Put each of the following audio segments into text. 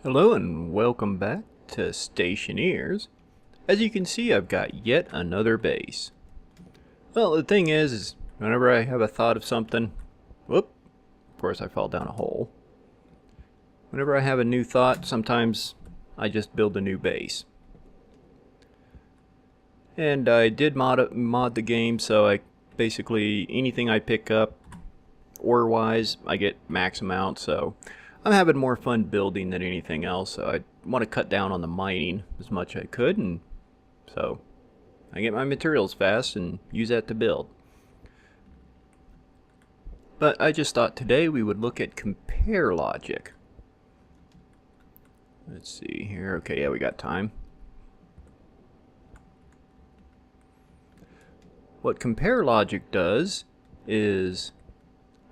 Hello and welcome back to Stationeers. As you can see, I've got yet another base. Well, the thing is whenever I have a thought of something, whoop, of course I fall down a hole. Whenever I have a new thought, sometimes I just build a new base. And I did mod the game, so I basically anything I pick up ore-wise, I get max amount, so I'm having more fun building than anything else, so I want to cut down on the mining as much as I could, and so I get my materials fast and use that to build. But I just thought today we would look at compare logic. Let's see here. Okay, yeah, we got time. What compare logic does is,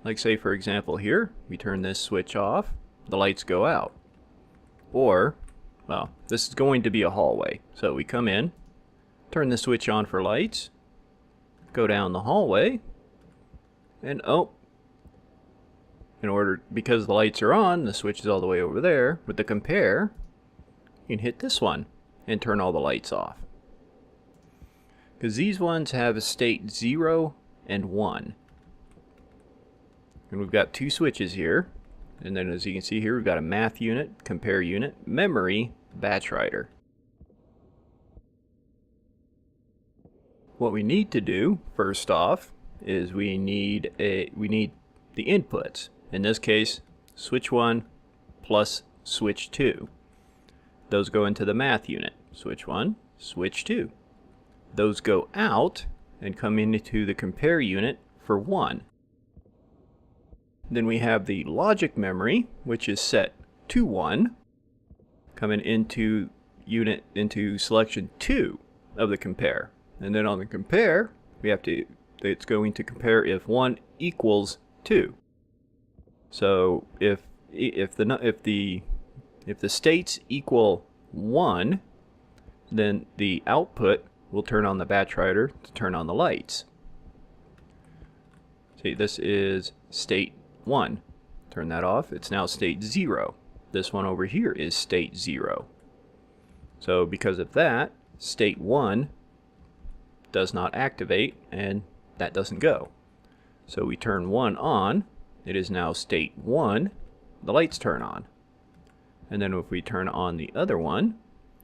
like say for example here, we turn this switch off, the lights go out. Or, well, this is going to be a hallway. So we come in, turn the switch on for lights, go down the hallway, and because the lights are on, the switch is all the way over there. With the compare, you can hit this one and turn all the lights off. Because these ones have a state 0 and 1. And we've got two switches here. And then as you can see here, we've got a math unit, compare unit, memory, batch writer. What we need to do, first off, is we need the inputs. In this case, switch 1 plus switch 2. Those go into the math unit. Switch 1, switch 2. Those go out and come into the compare unit for 1. Then we have the logic memory, which is set to 1, coming into selection 2 of the compare. And then on the compare, it's going to compare if 1 equals 2. So if the states equal 1, then the output will turn on the batch writer to turn on the lights. See, this is state 1. Turn that off. It's now state 0. This one over here is state 0. So because of that, state 1 does not activate and that doesn't go. So we turn 1 on. It is now state 1. The lights turn on. And then if we turn on the other one,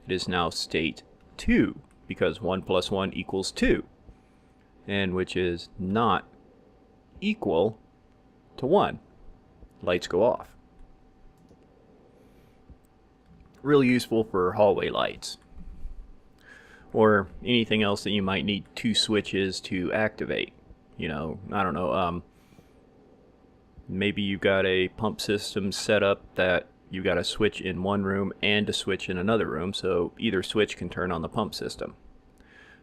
it is now state 2 because 1 plus 1 equals 2, and which is not equal to 1. Lights go off. Really useful for hallway lights or anything else that you might need two switches to activate. You know, I don't know, maybe you've got a pump system set up that you've got a switch in one room and a switch in another room, so either switch can turn on the pump system.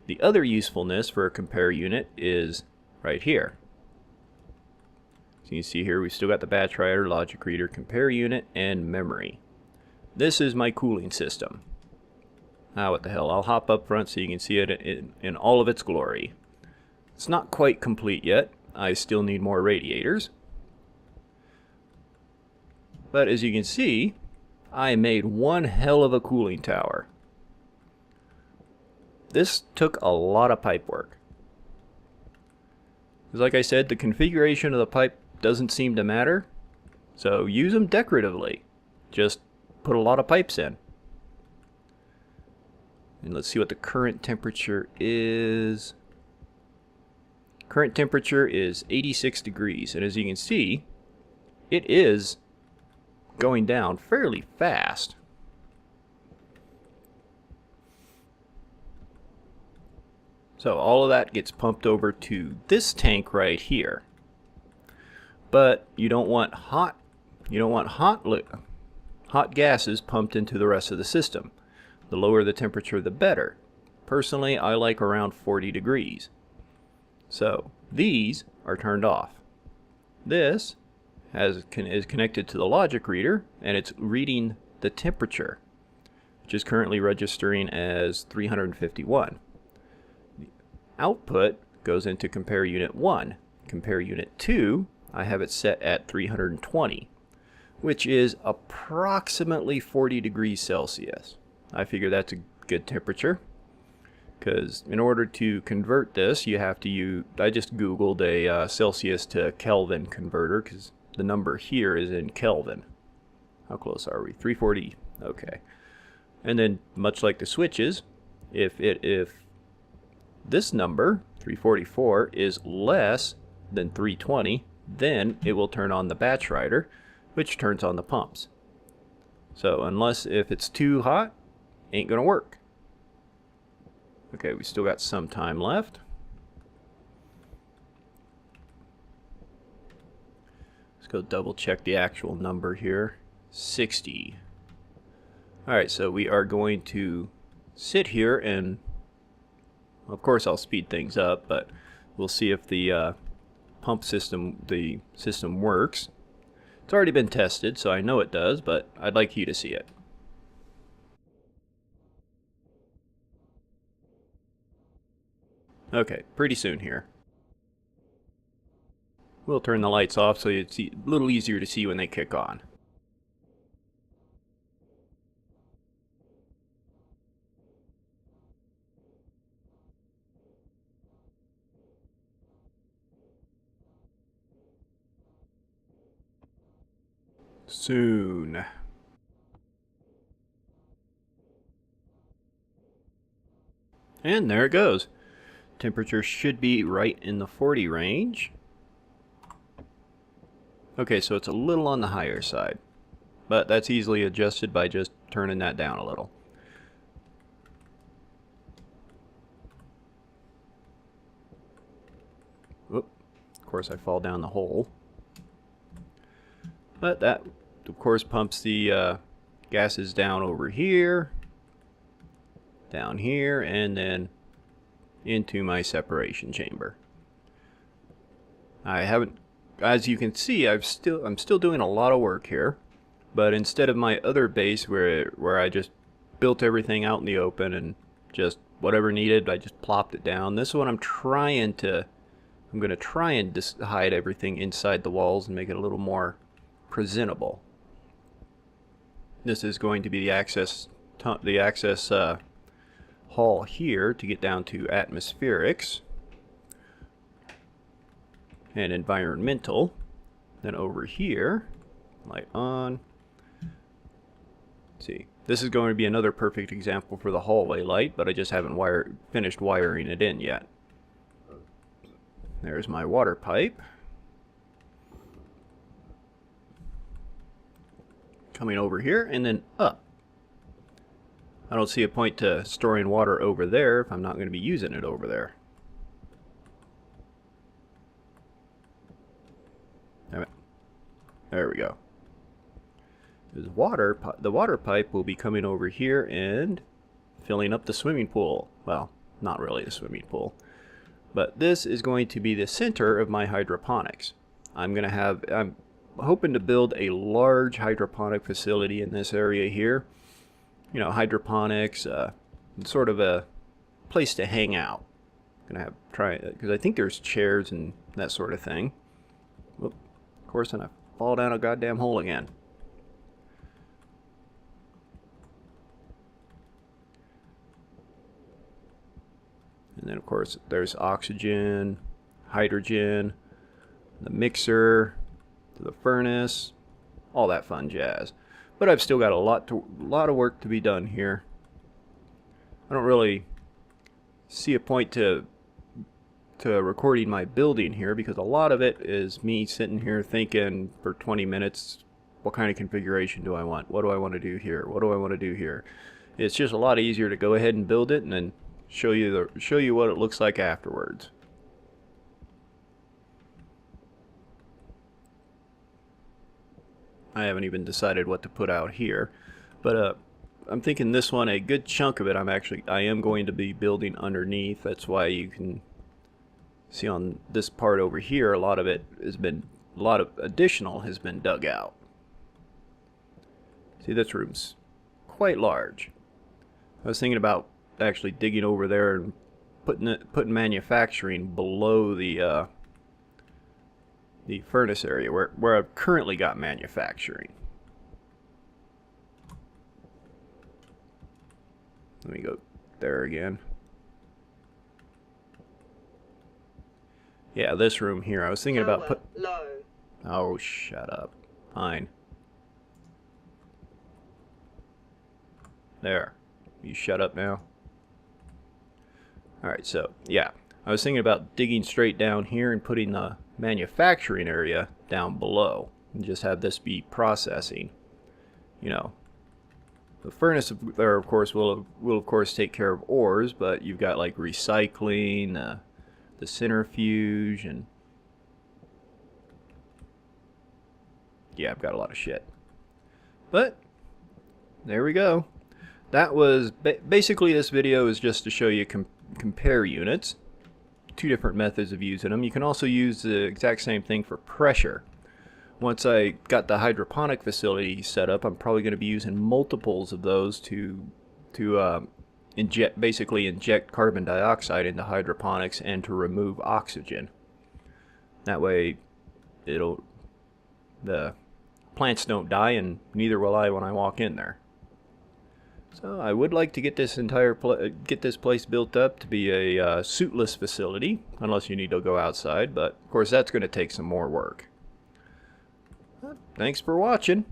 The other usefulness for a compare unit is right here. So you can see here we've still got the batch writer, logic reader, compare unit, and memory. This is my cooling system. What the hell, I'll hop up front so you can see it in all of its glory. It's not quite complete yet. I still need more radiators. But as you can see, I made one hell of a cooling tower. This took a lot of pipe work. Because like I said, the configuration of the pipe doesn't seem to matter. So use them decoratively. Just put a lot of pipes in. And let's see what the current temperature is. Current temperature is 86 degrees. And as you can see, it is going down fairly fast. So all of that gets pumped over to this tank right here. But you don't want hot gases pumped into the rest of the system. The lower the temperature, the better. Personally, I like around 40 degrees. So these are turned off. This is connected to the logic reader, and it's reading the temperature, which is currently registering as 351. The output goes into compare unit 1. Compare unit 2, I have it set at 320. which is approximately 40 degrees Celsius. I figure that's a good temperature, because in order to convert this, you have to use, I just googled a Celsius to Kelvin converter, because the number here is in Kelvin. How close are we? 340. Okay. And then, much like the switches, if this number, 344, is less than 320, then it will turn on the batch rider, which turns on the pumps. So if it's too hot, ain't gonna work. Okay, we still got some time left. Let's go double check the actual number here. 60. Alright, so we are going to sit here and, of course I'll speed things up, but we'll see if the system works. It's already been tested, so I know it does, but I'd like you to see it. Okay, pretty soon here. We'll turn the lights off so it's a little easier to see when they kick on. Soon. And there it goes. Temperature should be right in the 40 range. Okay, so it's a little on the higher side, but that's easily adjusted by just turning that down a little. Whoop. Of course I fall down the hole. But that, of course, pumps the gases down over here, down here, and then into my separation chamber. I haven't, as you can see, I'm still doing a lot of work here, but instead of my other base where I just built everything out in the open and just whatever needed, I just plopped it down. This one I'm going to try and hide everything inside the walls and make it a little more presentable. This is going to be the access hall here to get down to atmospherics and environmental. Then over here, light on. Let's see, this is going to be another perfect example for the hallway light, but I just haven't finished wiring it in yet. There's my water pipe. Coming over here and then up. I don't see a point to storing water over there if I'm not going to be using it over there. There we go. The water pipe will be coming over here and filling up the swimming pool. Well, not really the swimming pool, but this is going to be the center of my hydroponics. I'm hoping to build a large hydroponic facility in this area here. You know, hydroponics, sort of a place to hang out. Try because I think there's chairs and that sort of thing. Whoop, of course, and I fall down a goddamn hole again. And then, of course, there's oxygen, hydrogen, the mixer, the furnace, all that fun jazz. But I've still got a lot of work to be done here. I don't really see a point to recording my building here, because a lot of it is me sitting here thinking for 20 minutes, what kind of configuration do I want? What do I want to do here? What do I want to do here? It's just a lot easier to go ahead and build it and then show you what it looks like afterwards. I haven't even decided what to put out here, but I'm thinking this one, a good chunk of it, I am going to be building underneath. That's why you can see on this part over here, a lot of additional has been dug out. See, this room's quite large. I was thinking about actually digging over there and putting manufacturing below the furnace area where I've currently got manufacturing. Let me go there again. Yeah, this room here. I was thinking about put. Low. Oh, shut up. Fine. There. You shut up now. Alright, so, yeah. I was thinking about digging straight down here and putting the manufacturing area down below. And just have this be processing. You know. The furnace there, of course, will of course take care of ores, but you've got like recycling, the centrifuge, and yeah, I've got a lot of shit. But there we go. That was basically, this video is just to show you compare units, two different methods of using them. You can also use the exact same thing for pressure. Once I got the hydroponic facility set up, I'm probably going to be using multiples of those to basically inject carbon dioxide into hydroponics and to remove oxygen. That way, the plants don't die, and neither will I when I walk in there. So I would like to get this this place built up to be a suitless facility, unless you need to go outside. But of course, that's going to take some more work. Thanks for watching.